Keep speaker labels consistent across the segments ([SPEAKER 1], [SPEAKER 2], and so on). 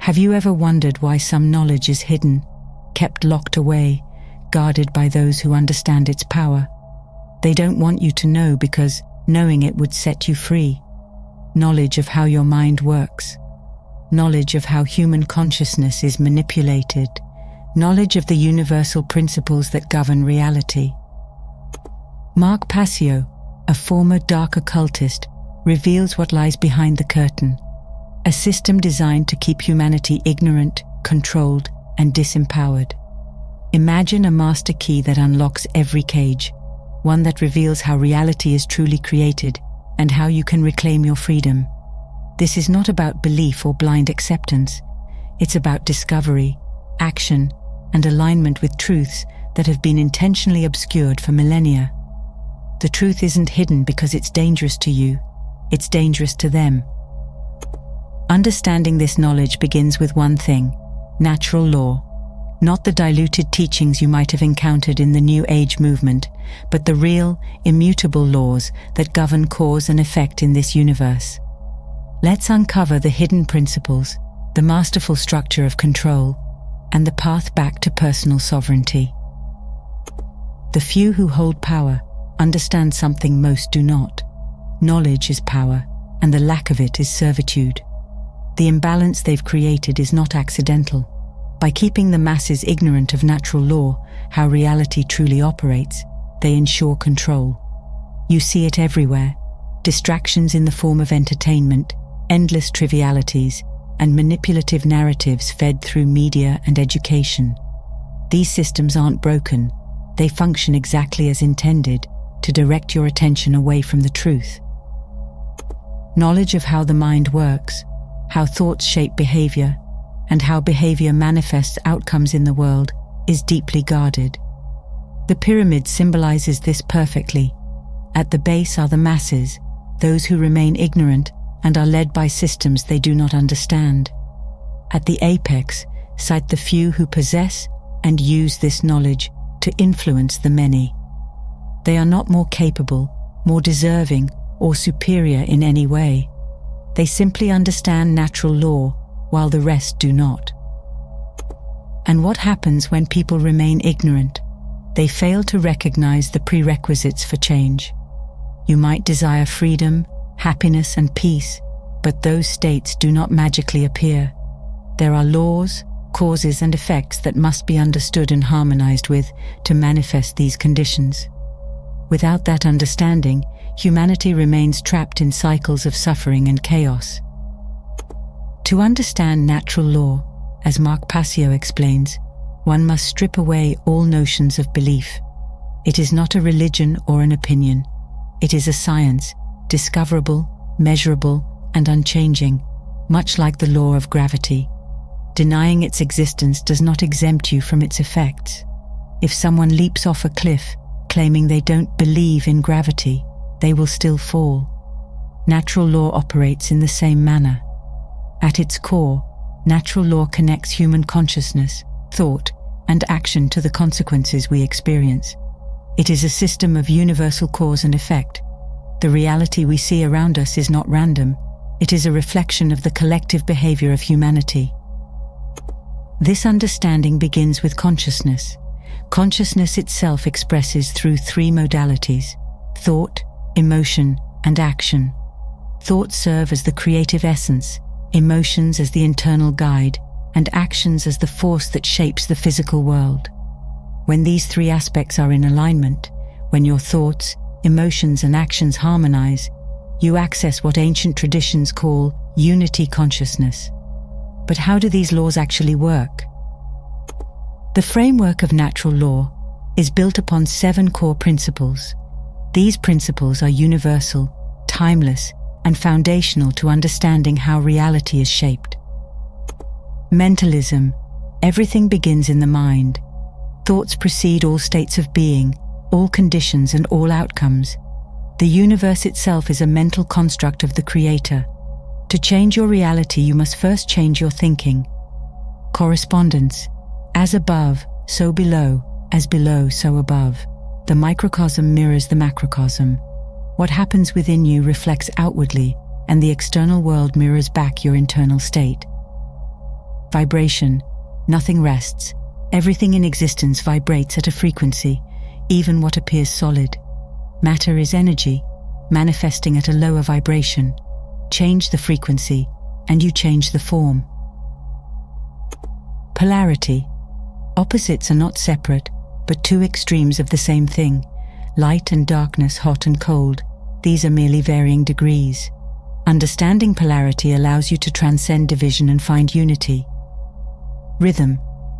[SPEAKER 1] Have you ever wondered why some knowledge is hidden, kept locked away, guarded by those who understand its power? They don't want you to know because knowing it would set you free. Knowledge of how your mind works. Knowledge of how human consciousness is manipulated. Knowledge of the universal principles that govern reality. Mark Passio, a former dark occultist, reveals what lies behind the curtain. A system designed to keep humanity ignorant, controlled, and disempowered. Imagine a master key that unlocks every cage, one that reveals how reality is truly created and how you can reclaim your freedom. This is not about belief or blind acceptance. It's about discovery, action, and alignment with truths that have been intentionally obscured for millennia. The truth isn't hidden because it's dangerous to you. It's dangerous to them. Understanding this knowledge begins with one thing: natural law. Not the diluted teachings you might have encountered in the New Age movement, but the real, immutable laws that govern cause and effect in this universe. Let's uncover the hidden principles, the masterful structure of control, and the path back to personal sovereignty. The few who hold power understand something most do not. Knowledge is power, and the lack of it is servitude. The imbalance they've created is not accidental. By keeping the masses ignorant of natural law, how reality truly operates, they ensure control. You see it everywhere: distractions in the form of entertainment, endless trivialities, and manipulative narratives fed through media and education. These systems aren't broken. They function exactly as intended, to direct your attention away from the truth. Knowledge of how the mind works, how thoughts shape behavior, and how behavior manifests outcomes in the world is deeply guarded. The pyramid symbolizes this perfectly. At the base are the masses, those who remain ignorant and are led by systems they do not understand. At the apex sit the few who possess and use this knowledge to influence the many. They are not more capable, more deserving, or superior in any way. They simply understand natural law, while the rest do not. And what happens when people remain ignorant? They fail to recognize the prerequisites for change. You might desire freedom, happiness, and peace, but those states do not magically appear. There are laws, causes, and effects that must be understood and harmonized with to manifest these conditions. Without that understanding, humanity remains trapped in cycles of suffering and chaos. To understand natural law, as Mark Passio explains, one must strip away all notions of belief. It is not a religion or an opinion. It is a science, discoverable, measurable, and unchanging, much like the law of gravity. Denying its existence does not exempt you from its effects. If someone leaps off a cliff, claiming they don't believe in gravity, they will still fall. Natural law operates in the same manner. At its core, natural law connects human consciousness, thought, and action to the consequences we experience. It is a system of universal cause and effect. The reality we see around us is not random. It is a reflection of the collective behavior of humanity. This understanding begins with consciousness. Consciousness itself expresses through three modalities: thought, emotion, and action. Thoughts serve as the creative essence, emotions as the internal guide, and actions as the force that shapes the physical world. When these three aspects are in alignment, when your thoughts, emotions, and actions harmonize, you access what ancient traditions call unity consciousness. But how do these laws actually work? The framework of natural law is built upon 7 core principles. These principles are universal, timeless, and foundational to understanding how reality is shaped. Mentalism. Everything begins in the mind. Thoughts precede all states of being, all conditions, and all outcomes. The universe itself is a mental construct of the Creator. To change your reality, you must first change your thinking. Correspondence. As above, so below, as below, so above. The microcosm mirrors the macrocosm. What happens within you reflects outwardly, and the external world mirrors back your internal state. Vibration. Nothing rests. Everything in existence vibrates at a frequency, even what appears solid. Matter is energy, manifesting at a lower vibration. Change the frequency, and you change the form. Polarity. Opposites are not separate, but two extremes of the same thing. Light and darkness, hot and cold. These are merely varying degrees. Understanding polarity allows you to transcend division and find unity. Rhythm.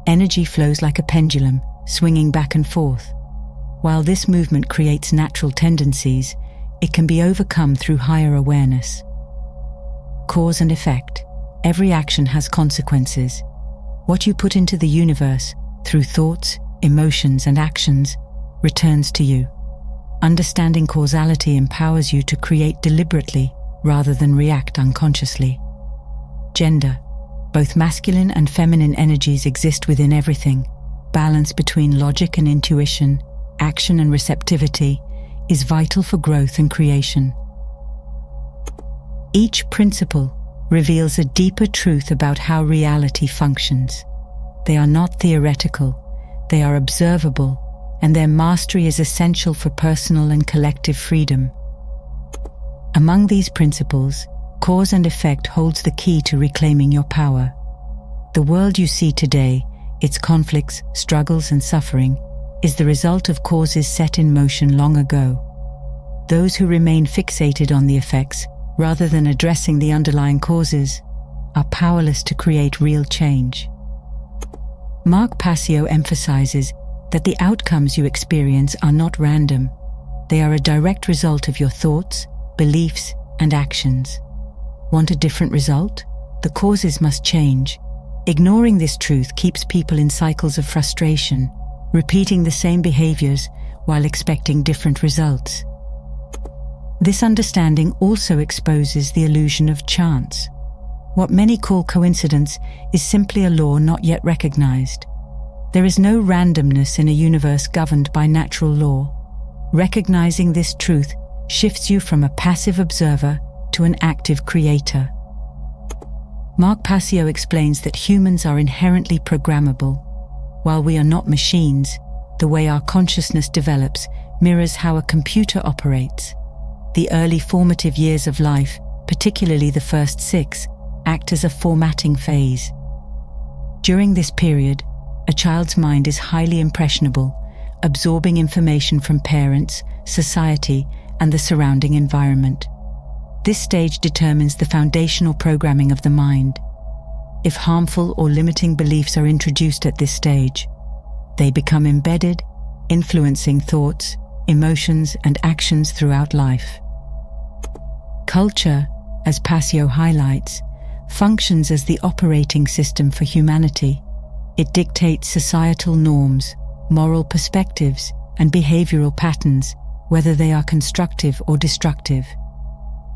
[SPEAKER 1] Energy flows like a pendulum, swinging back and forth. While this movement creates natural tendencies, it can be overcome through higher awareness. Cause and effect. Every action has consequences. What you put into the universe, through thoughts, emotions, and actions, returns to you. Understanding causality empowers you to create deliberately rather than react unconsciously. Gender. Both masculine and feminine energies exist within everything. Balance between logic and intuition, action and receptivity, is vital for growth and creation. Each principle reveals a deeper truth about how reality functions. They are not theoretical, they are observable, and their mastery is essential for personal and collective freedom. Among these principles, cause and effect holds the key to reclaiming your power. The world you see today, its conflicts, struggles, and suffering, is the result of causes set in motion long ago. Those who remain fixated on the effects, rather than addressing the underlying causes, are powerless to create real change. Mark Passio emphasizes that the outcomes you experience are not random. They are a direct result of your thoughts, beliefs, and actions. Want a different result? The causes must change. Ignoring this truth keeps people in cycles of frustration, repeating the same behaviors while expecting different results. This understanding also exposes the illusion of chance. What many call coincidence is simply a law not yet recognized. There is no randomness in a universe governed by natural law. Recognizing this truth shifts you from a passive observer to an active creator. Mark Passio explains that humans are inherently programmable. While we are not machines, the way our consciousness develops mirrors how a computer operates. The early formative years of life, particularly the first 6, act as a formatting phase. During this period, a child's mind is highly impressionable, absorbing information from parents, society, and the surrounding environment. This stage determines the foundational programming of the mind. If harmful or limiting beliefs are introduced at this stage, they become embedded, influencing thoughts, emotions, and actions throughout life. Culture, as Passio highlights, functions as the operating system for humanity. It dictates societal norms, moral perspectives, and behavioral patterns, whether they are constructive or destructive.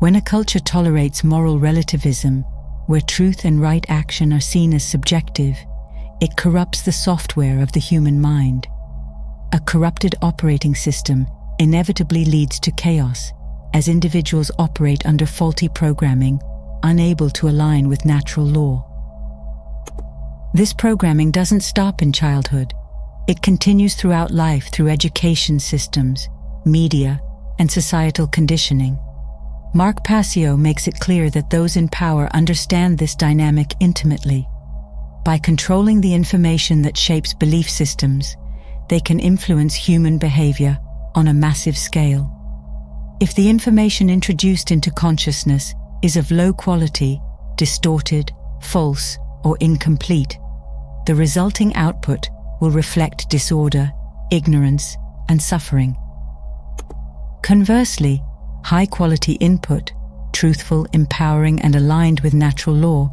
[SPEAKER 1] When a culture tolerates moral relativism, where truth and right action are seen as subjective, it corrupts the software of the human mind. A corrupted operating system inevitably leads to chaos, as individuals operate under faulty programming, unable to align with natural law. This programming doesn't stop in childhood. It continues throughout life through education systems, media, and societal conditioning. Mark Passio makes it clear that those in power understand this dynamic intimately. By controlling the information that shapes belief systems, they can influence human behavior on a massive scale. If the information introduced into consciousness is of low quality, distorted, false, or incomplete, the resulting output will reflect disorder, ignorance, and suffering. Conversely, high-quality input, truthful, empowering, and aligned with natural law,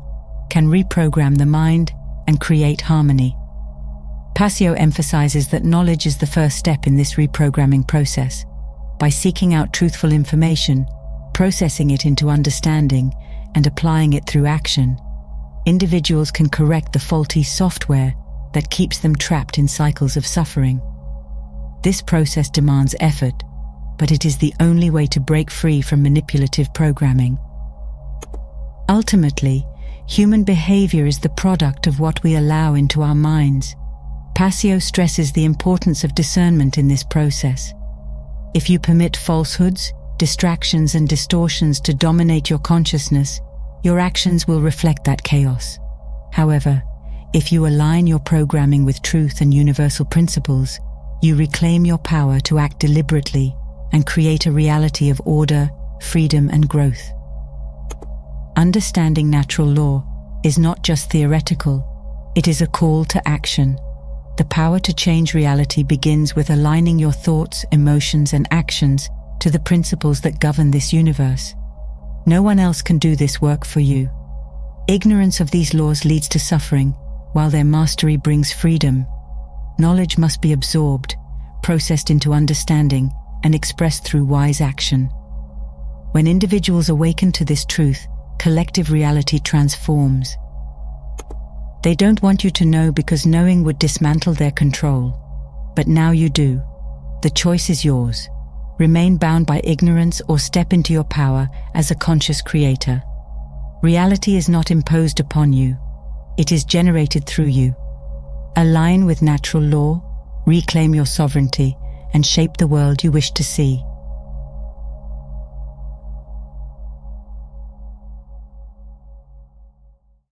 [SPEAKER 1] can reprogram the mind and create harmony. Passio emphasizes that knowledge is the first step in this reprogramming process. By seeking out truthful information, processing it into understanding, and applying it through action, individuals can correct the faulty software that keeps them trapped in cycles of suffering. This process demands effort, but it is the only way to break free from manipulative programming. Ultimately, Human behavior is the product of what we allow into our minds. Passio stresses the importance of discernment in this process. If you permit falsehoods, distractions, and distortions to dominate your consciousness, your actions will reflect that chaos. However, if you align your programming with truth and universal principles, you reclaim your power to act deliberately and create a reality of order, freedom, and growth. Understanding natural law is not just theoretical, it is a call to action. The power to change reality begins with aligning your thoughts, emotions, and actions to the principles that govern this universe. No one else can do this work for you. Ignorance of these laws leads to suffering, while their mastery brings freedom. Knowledge must be absorbed, processed into understanding, and expressed through wise action. When individuals awaken to this truth, collective reality transforms. They don't want you to know because knowing would dismantle their control. But now you do. The choice is yours. Remain bound by ignorance or step into your power as a conscious creator. Reality is not imposed upon you. It is generated through you. Align with natural law, reclaim your sovereignty, and shape the world you wish to see.